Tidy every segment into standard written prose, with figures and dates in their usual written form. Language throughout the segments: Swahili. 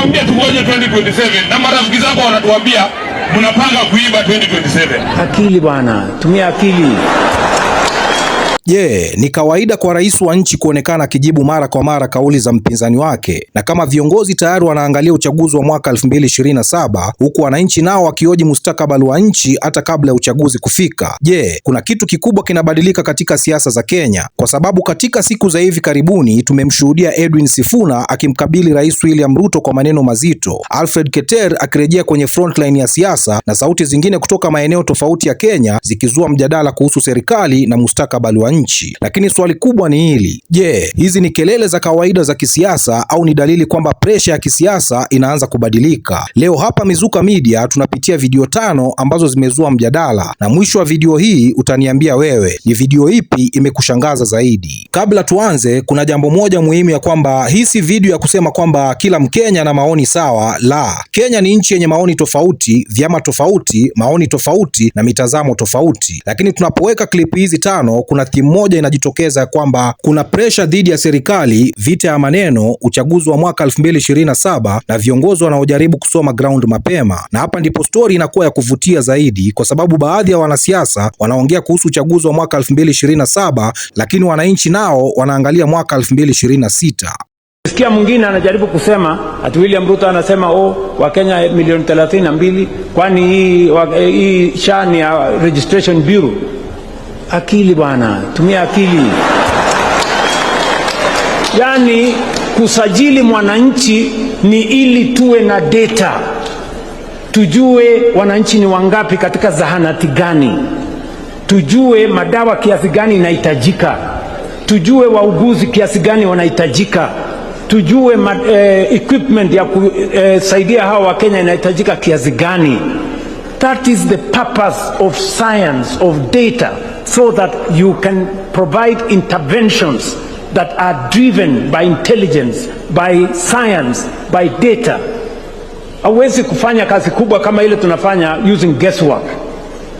unatuambia tungoje 2027 na marafiki zako wanatuambia mnapanga kuiba 2027. Akili bwana, tumia akili. Ni kawaida kwa rais wa nchi kuonekana akijibu mara kwa mara kauli za mpinzani wake, na kama viongozi tayari wanaangalia uchaguzi wa mwaka 2027 huku wananchi nao wakioji mustakabali wa nchi hata kabla ya uchaguzi kufika. Kuna kitu kikubwa kinabadilika katika siasa za Kenya, kwa sababu katika siku za hivi karibuni tumemshuhudia Edwin Sifuna akimkabili Rais William Ruto kwa maneno mazito, Alfred Keter akirejea kwenye frontline ya siasa, na sauti zingine kutoka maeneo tofauti ya Kenya zikizua mjadala kuhusu serikali na mustakabali wa nchi. Lakini swali kubwa ni hili: hizi ni kelele za kawaida za kisiasa au ni dalili kwamba presha ya kisiasa inaanza kubadilika? Leo hapa Mizuka Media tunapitia video 5 ambazo zimezua mjadala, na mwisho wa video hii utaniambia wewe ni video ipi imekushangaza zaidi. Kabla tuanze, kuna jambo moja muhimu ya kwamba hii si video ya kusema kwamba kila Mkenya na maoni sawa. La, Kenya ni nchi yenye maoni tofauti, vyama tofauti, maoni tofauti na mitazamo tofauti. Lakini tunapoweka klipu hizi 5 kuna theme moja inajitokeza kwamba kuna pressure dhidi ya serikali, vita ya maneno, uchaguzi wa mwaka 2027 na viongozi wanaojaribu kusoma ground mapema. Na hapa ndipo story inakuwa ya kuvutia zaidi, kwa sababu baadhi ya wanasiasa wanaongea kuhusu uchaguzi wa mwaka 2027 lakini wananchi nao wanaangalia mwaka 2026. Sikia mwingine anajaribu kusema ati William Ruto anasema Wakenya milioni 32, kwani hii shani ya registration bureau. Akili bwana, tumia akili. Yani kusajili mwananchi ni ili tuwe na data, tujue wananchi ni wangapi katika zahanati gani, tujue madawa kiasi gani inahitajika, tujue wauguzi kiasi gani wanahitajika, tujue equipment ya kusaidia hawa Wakenya inahitajika kiasi gani. That is the purpose of science, of data, so that you can provide interventions that are driven by intelligence, by science, by data. Hauwezi kufanya kazi kubwa kama ile tunafanya using guesswork.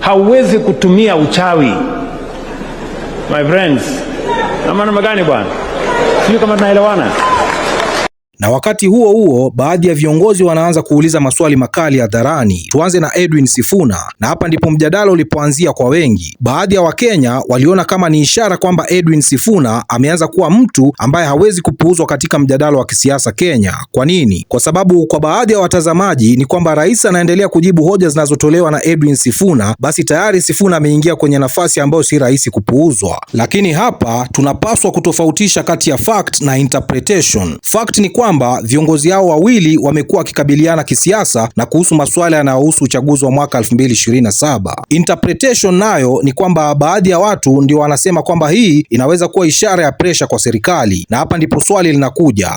Hauwezi kutumia uchawi. My friends, namna magani bwana? Sio kama tunaelewana? Na wakati huo huo, baadhi ya viongozi wanaanza kuuliza maswali makali hadharani. Tuanze na Edwin Sifuna, na hapa ndipo mjadala ulipoanzia kwa wengi. Baadhi ya Wakenya waliona kama ni ishara kwamba Edwin Sifuna ameanza kuwa mtu ambaye hawezi kupuuzwa katika mjadala wa kisiasa Kenya. Kwa nini? Kwa sababu kwa baadhi ya watazamaji ni kwamba rais anaendelea kujibu hoja zinazotolewa na Edwin Sifuna, basi tayari Sifuna ameingia kwenye nafasi ambayo si rahisi kupuuzwa. Lakini hapa tunapaswa kutofautisha kati ya fact na interpretation. Fact ni kwamba viongozi hao wawili wamekuwa wakikabiliana kisiasa na kuhusu masuala yanayohusu uchaguzi wa mwaka 2027. Interpretation nayo ni kwamba baadhi ya watu ndio wanasema kwamba hii inaweza kuwa ishara ya pressure kwa serikali, na hapa ndipo swali linakuja: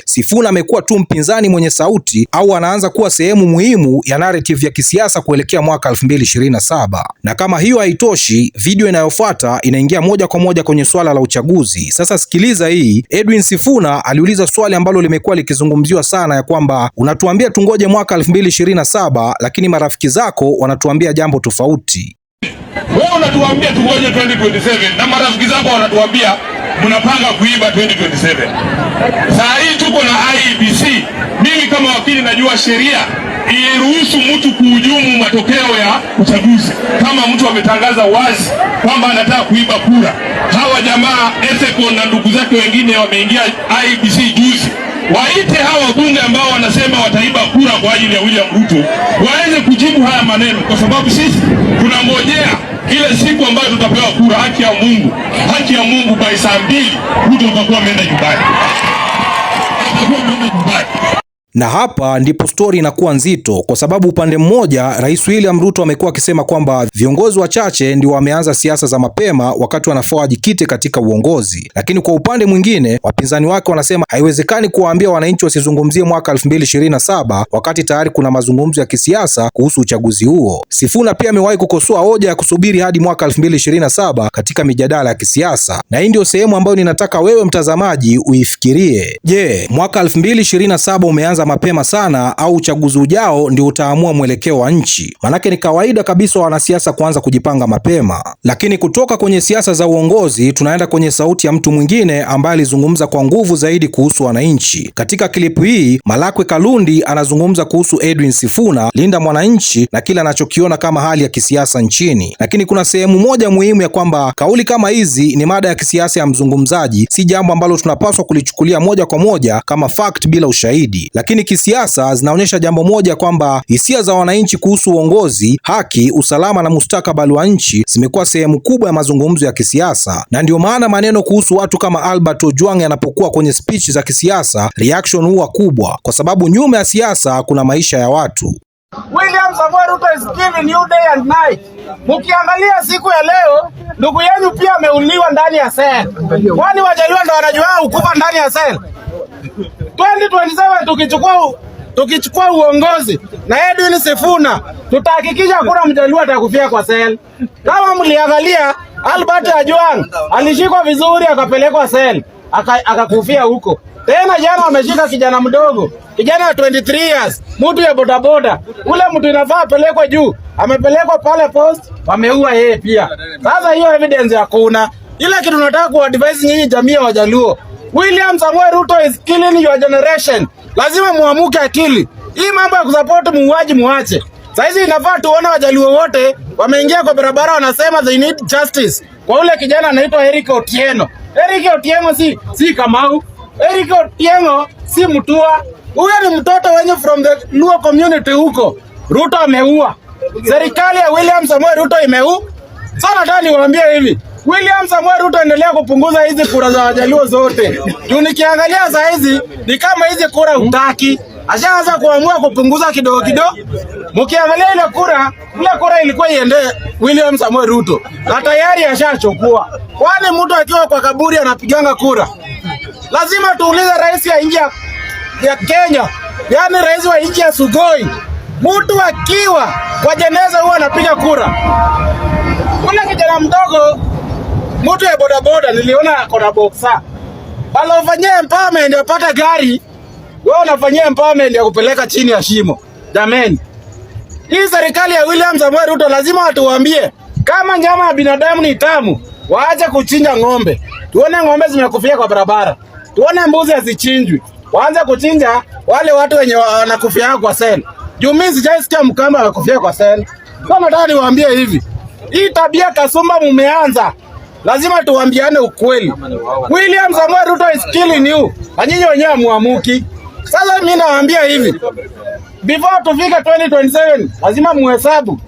Sifuna amekuwa tu mpinzani mwenye sauti au anaanza kuwa sehemu muhimu ya narrative ya kisiasa kuelekea mwaka 2027? Na kama hiyo haitoshi, video inayofuata inaingia moja kwa moja kwenye swala la uchaguzi. Sasa sikiliza hii. Edwin Sifuna aliuliza swali ambalo limekuwa likizungumziwa sana, ya kwamba unatuambia tungoje mwaka 2027 lakini marafiki zako wanatuambia jambo tofauti. Wewe unatuambia tungoje 2027 na marafiki zako wanatuambia mnapanga kuiba 2027. Saa hii tuko na IEBC. Mimi kama wakili najua sheria iruhusu mtu kuhujumu matokeo ya uchaguzi kama mtu ametangaza wazi kwamba anataka kuiba kura. Hawa jamaa Ethekon na ndugu zake wengine wameingia IEBC juzi. Waite hawa bunge ambao wanasema wataiba kura kwa ajili ya William Ruto waweze kujibu haya maneno, kwa sababu sisi tunangojea ile siku ambayo tutapewa kura. Haki ya Mungu by saa 2 Ruto atakuwa ameenda nyumbani. Na hapa ndipo stori inakuwa nzito, kwa sababu upande mmoja Rais William Ruto amekuwa akisema kwamba viongozi wachache ndio wameanza siasa za mapema wakati wanafaa wajikite katika uongozi, lakini kwa upande mwingine wapinzani wake wanasema haiwezekani kuwaambia wananchi wasizungumzie mwaka 2027 wakati tayari kuna mazungumzo ya kisiasa kuhusu uchaguzi huo. Sifuna pia amewahi kukosoa hoja ya kusubiri hadi mwaka 2027 katika mijadala ya kisiasa, na hii ndio sehemu ambayo ninataka wewe mtazamaji uifikirie. Mwaka 2027 umeanza umeanza mapema sana au uchaguzi ujao ndio utaamua mwelekeo wa nchi. Manake ni kawaida kabisa wanasiasa kuanza kujipanga mapema. Lakini kutoka kwenye siasa za uongozi tunaenda kwenye sauti ya mtu mwingine ambaye alizungumza kwa nguvu zaidi kuhusu wananchi. Katika klipu hii, Malakwe Kalundi anazungumza kuhusu Edwin Sifuna, Linda Mwananchi na kila anachokiona kama hali ya kisiasa nchini. Lakini kuna sehemu moja muhimu ya kwamba kauli kama hizi ni mada ya kisiasa ya mzungumzaji, si jambo ambalo tunapaswa kulichukulia moja kwa moja kama fact bila ushahidi. Lakini kisiasa zinaonyesha jambo moja, kwamba hisia za wananchi kuhusu uongozi, haki, usalama na mustakabali wa nchi zimekuwa sehemu kubwa ya mazungumzo ya kisiasa. Na ndio maana maneno kuhusu watu kama Albert Ojwang yanapokuwa kwenye speech za kisiasa, reaction huwa kubwa, kwa sababu nyuma ya siasa kuna maisha ya watu. William Samoei Ruto is killing you day and night. Mukiangalia siku ya leo, ndugu yenu pia ameuliwa ndani ya cell. Kwani Wajaluo ndio wanajua ukufa ndani ya cell? 2027 tukichukua uongozi na Edwin Sifuna, tutahakikisha hakuna Mjaluo atakufia kwa cell. Kama mliangalia, Albert Ojwang alishikwa vizuri akapelekwa cell, akakufia huko. Tena jana wameshika kijana mdogo, kijana wa 23 years, mtu ya bodaboda. Ule mtu inafaa apelekwe juu, amepelekwa pale post, wameua yeye pia. Sasa hiyo evidence hakuna. Ile kitu tunataka kuadvise nyinyi jamii ya Wajaluo, William Samoei Ruto is killing your generation. Lazima muamuke akili. Hii mambo ya kusupport muuaji muache. Sasa inafaa tuone Wajaluo wote wameingia kwa barabara wanasema they need justice kwa ule kijana anaitwa Eric Otieno. Eric Otieno si Kamau. Eric Otieno si Mutua. Huyo ni mtoto wenye from the Luo community huko. Ruto ameua. Serikali ya William Samoei Ruto imeua. Sasa nataka niwaambie hivi, William Samoei Ruto endelea kupunguza hizi kura za Wajaluo zote. Juu nikiangalia saa hizi ni kama hizi kura hutaki. Ashaanza kuamua kupunguza kidogo kidogo. Mkiangalia ile kura ilikuwa iende William Samoei Ruto. Na tayari ashachukua. Kwani mtu akiwa kwa kaburi anapiganga kura? Lazima tuulize rais ya nchi ya Kenya, yani rais wa nchi ya Sugoi, mtu akiwa kwa jeneza huwa anapiga kura. Kuna kijana mdogo, mtu ya bodaboda, niliona akona boxer. Bala ufanyie empowerment apata gari, wewe unafanyia empowerment ya kupeleka chini ya shimo. Jameni, hii serikali ya William Samoei Ruto lazima watuambie kama nyama ya binadamu ni tamu, waache kuchinja ng'ombe. Tuone ng'ombe zimekufia kwa barabara. Tuone mbuzi hazichinjwi. Waanze kuchinja wale watu wenye wanakufia kwa sel. Juu mimi sijaisikia Mkamba anakufia kwa sel. Kwa nataka niwaambie hivi, hii tabia kasumba mumeanza. Lazima tuambiane ukweli. William Samoei Ruto is killing you. Na nyinyi wenyewe muamuki. Sasa mimi nawaambia hivi, before tufike 2027 lazima muhesabu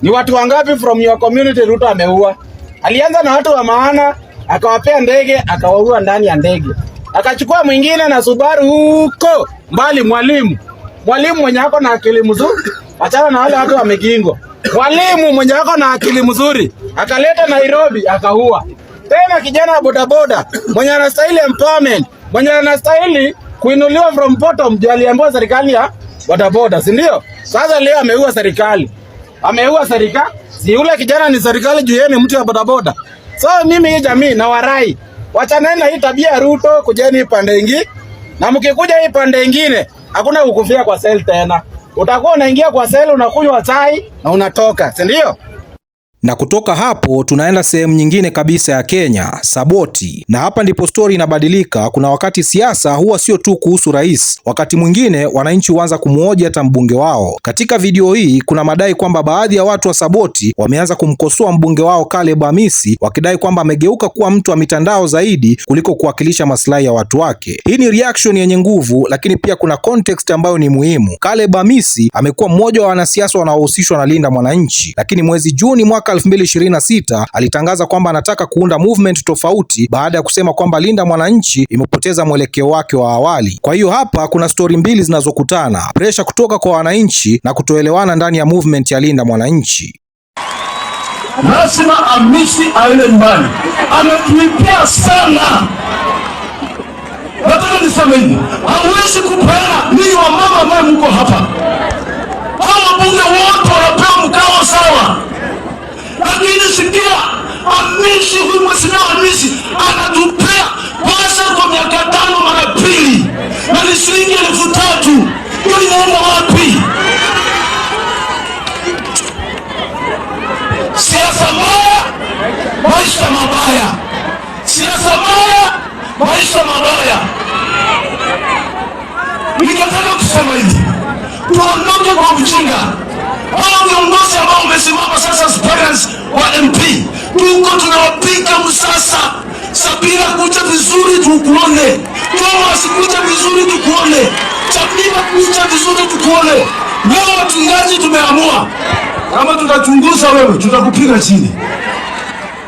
ni watu wangapi from your community Ruto ameua. Alianza na watu wa maana, akawapea ndege, akawaua ndani ya ndege. Akachukua mwingine na Subaru huko mbali, mwalimu mwenye ako na akili mzuri, achana na wale watu wa Migingo. Mwalimu mwenye ako na akili mzuri akaleta Nairobi akaua. Tena kijana wa bodaboda mwenye anastahili empowerment, mwenye anastahili kuinuliwa from bottom, ndio aliambiwa serikali ya bodaboda, si ndio? Sasa leo ameua serikali. Si yule kijana ni serikali juu yeye ni mtu wa bodaboda. So mimi hii jamii na warai, wachana na hii tabia ya Ruto, kujeni pande nyingine. Na mkikuja hii pande nyingine, hakuna kukufia kwa sel tena. Utakuwa unaingia kwa sel, unakunywa chai na unatoka, si ndio? Na kutoka hapo tunaenda sehemu nyingine kabisa ya Kenya, Saboti. Na hapa ndipo story inabadilika. Kuna wakati siasa huwa sio tu kuhusu rais, wakati mwingine wananchi huanza kumhoji hata mbunge wao. Katika video hii kuna madai kwamba baadhi ya watu wa Saboti wameanza kumkosoa mbunge wao Caleb Amisi, wakidai kwamba amegeuka kuwa mtu wa mitandao zaidi kuliko kuwakilisha maslahi ya watu wake. Hii ni reaction yenye nguvu, lakini pia kuna context ambayo ni muhimu. Caleb Amisi amekuwa mmoja wa wanasiasa wanaohusishwa na Linda Mwananchi, lakini mwezi Juni mwaka 2026 alitangaza kwamba anataka kuunda movement tofauti baada ya kusema kwamba Linda Mwananchi imepoteza mwelekeo wake wa awali. Kwa hiyo hapa kuna stori mbili zinazokutana, pressure kutoka kwa wananchi na kutoelewana ndani ya movement ya Linda Mwananchi. Lazima Amisi aende nyumbani, ametuipia sana. Nataka niseme hivi, hauwezi kupeana ninyi wa mama ambao mko hapa. Hao wabunge wote wanapewa mkao sawa. Lakini sikia, Amisi, huyu mheshimiwa Amisi anatupea pesa kwa miaka 5 mara pili, na ni shilingi 3,000. maisha mabaya. Nikataka kusema hivi, tuondoke kwa ujinga. Hao viongozi ambao wamesimama sasa as parents wa MP, tuko tunawapiga msasa. Sabira kuja vizuri tukuone, Thomas kuja vizuri tukuone, Chapima kuja vizuri tukuone. Leo watungaji tumeamua, kama tutachunguza wewe tutakupiga chini.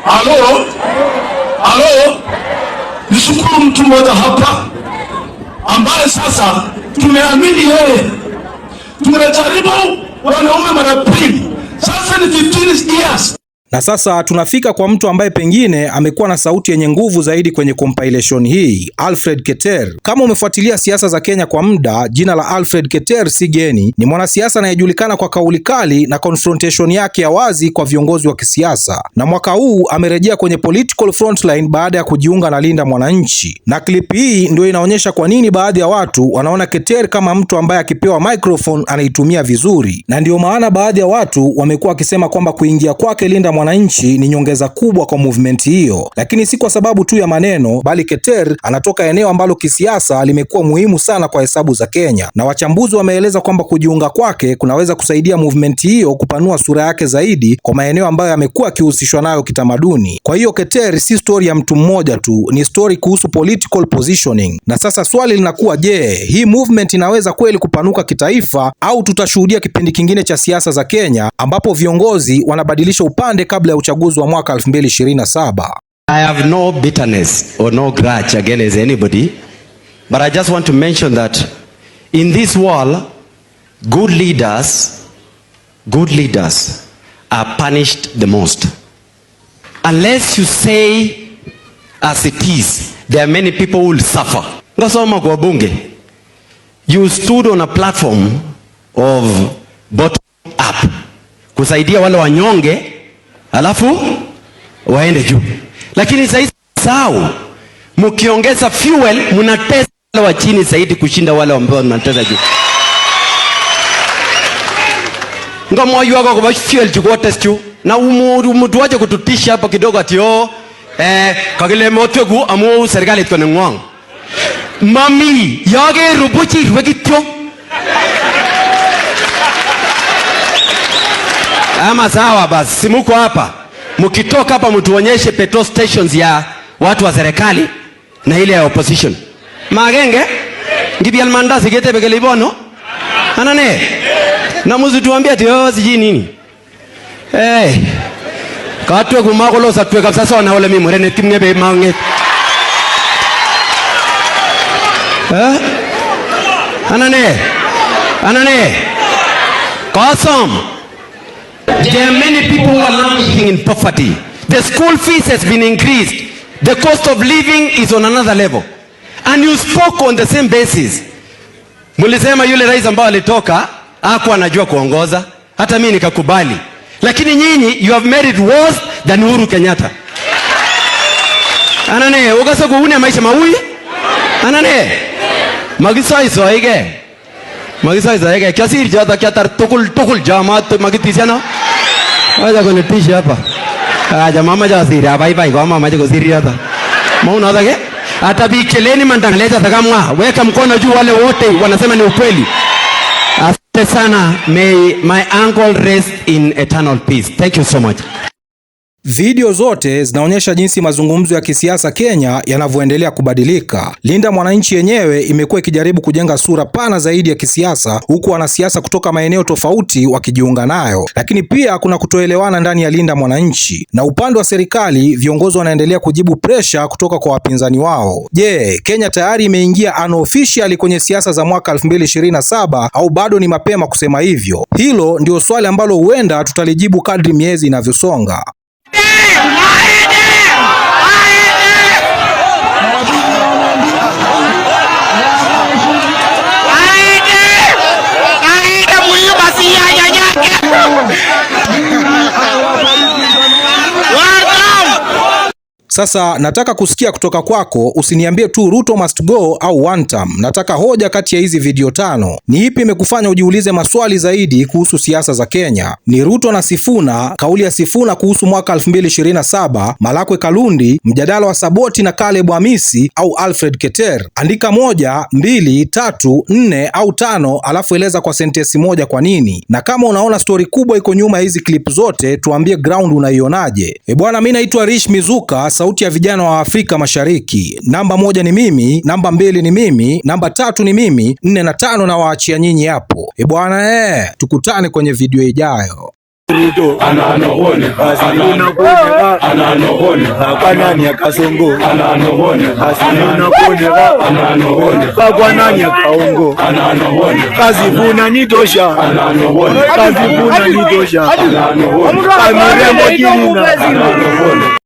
Halo? Nishukuru mtu mmoja hapa ambaye sasa tumeamini yeye. Tumejaribu wanaume mara pili, sasa ni 15 years. Na sasa tunafika kwa mtu ambaye pengine amekuwa na sauti yenye nguvu zaidi kwenye compilation hii, Alfred Keter. Kama umefuatilia siasa za Kenya kwa muda, jina la Alfred Keter si geni. Ni mwanasiasa anayejulikana kwa kauli kali na confrontation yake ya wazi kwa viongozi wa kisiasa. Na mwaka huu amerejea kwenye political frontline baada ya kujiunga na Linda Mwananchi. Na clip hii ndio inaonyesha kwa nini baadhi ya watu wanaona Keter kama mtu ambaye akipewa microphone anaitumia vizuri. Na ndio maana baadhi ya watu wamekuwa wakisema kwamba kuingia kwake Linda Mwananchi ni nyongeza kubwa kwa movement hiyo, lakini si kwa sababu tu ya maneno, bali Keter anatoka eneo ambalo kisiasa limekuwa muhimu sana kwa hesabu za Kenya, na wachambuzi wameeleza kwamba kujiunga kwake kunaweza kusaidia movement hiyo kupanua sura yake zaidi kwa maeneo ambayo yamekuwa akihusishwa nayo kitamaduni. Kwa hiyo Keter si story ya mtu mmoja tu, ni story kuhusu political positioning. Na sasa swali linakuwa, je, hii movement inaweza kweli kupanuka kitaifa au tutashuhudia kipindi kingine cha siasa za Kenya ambapo viongozi wanabadilisha upande kabla ya uchaguzi wa mwaka 2027. I have no bitterness or no grudge against anybody, but I just want to mention that in this world, good leaders are punished the most. Unless you say as it is, there are many people who will suffer. Ngasoma kwa bunge, you stood on a platform of bottom up, kusaidia wale wanyonge alafu waende juu. Lakini sasa sawa, mkiongeza fuel mnatesa wale wa chini zaidi kushinda wale ambao mnatesa juu. Ngomo yuko kwa fuel chukua test juu na mtu waje kututisha hapa kidogo ati kagile motego amu serikali iko na ngwang. Mami yage rubuchi rwekityo. Ama sawa basi, simuko hapa. Mkitoka hapa mtuonyeshe petrol stations ya watu wa serikali na ile ya opposition. Magenge ngibi almandazi gete begele bono. Anane. Na mzituambia ati siji nini. Katwe kumakolo satwe kabisa sawa na wale mimi mrene timne be manget. Anane. Kasam. There are many people who are languishing in poverty. The school fees has been increased. The cost of living is on another level. And you spoke on the same basis. Mulisema yule rais ambaye alitoka hakuwa anajua kuongoza. Hata mimi nikakubali. Lakini nyinyi you have made it worse than Uhuru Kenyatta. Anane, ukasa kuune maisha maui? Anane. Magisai soige. Kiasi jada kia tar tukul jamat magitisiana. Waja kunitisha hapa. Jamaa siri bye kwa mama jago siri hata. Mauna hata ke? Hata bikeleni mandangaleta takamwa. Weka mkono juu wale wote wanasema ni ukweli. Asante sana. May my uncle rest in eternal peace. Thank you so much. Video zote zinaonyesha jinsi mazungumzo ya kisiasa Kenya yanavyoendelea kubadilika. Linda Mwananchi yenyewe imekuwa ikijaribu kujenga sura pana zaidi ya kisiasa, huku wanasiasa kutoka maeneo tofauti wakijiunga nayo. Lakini pia kuna kutoelewana ndani ya Linda Mwananchi, na upande wa serikali viongozi wanaendelea kujibu pressure kutoka kwa wapinzani wao. Je, Kenya tayari imeingia unofficially kwenye siasa za mwaka 2027 au bado ni mapema kusema hivyo? Hilo ndio swali ambalo huenda tutalijibu kadri miezi inavyosonga. Sasa nataka kusikia kutoka kwako, usiniambie tu Ruto must go au one term. Nataka hoja kati ya hizi video 5. Ni ipi imekufanya ujiulize maswali zaidi kuhusu siasa za Kenya? Ni Ruto na Sifuna, kauli ya Sifuna kuhusu mwaka 2027, Malakwe Kalundi, mjadala wa Saboti na Caleb Hamisi au Alfred Keter? Andika 1, 2, 3, 4 au 5, alafu eleza kwa sentensi moja kwa nini. Na kama unaona story kubwa iko nyuma ya hizi clip zote, tuambie ground unaionaje. Bwana, mimi naitwa Rish Mizuka, sauti ya vijana wa Afrika Mashariki. Namba 1 ni mimi, namba 2 ni mimi, namba 3 ni mimi, 4 na 5 na waachia nyinyi hapo. Bwana, tukutane kwenye video ijayo. Ruto ananohone asina kone ananohone akanani akasongo ananohone asina kone ananohone kwa nani akaongo ananohone kazi vuna nitosha ananohone kazi vuna nitosha ananohone amirembo kilina ananohone.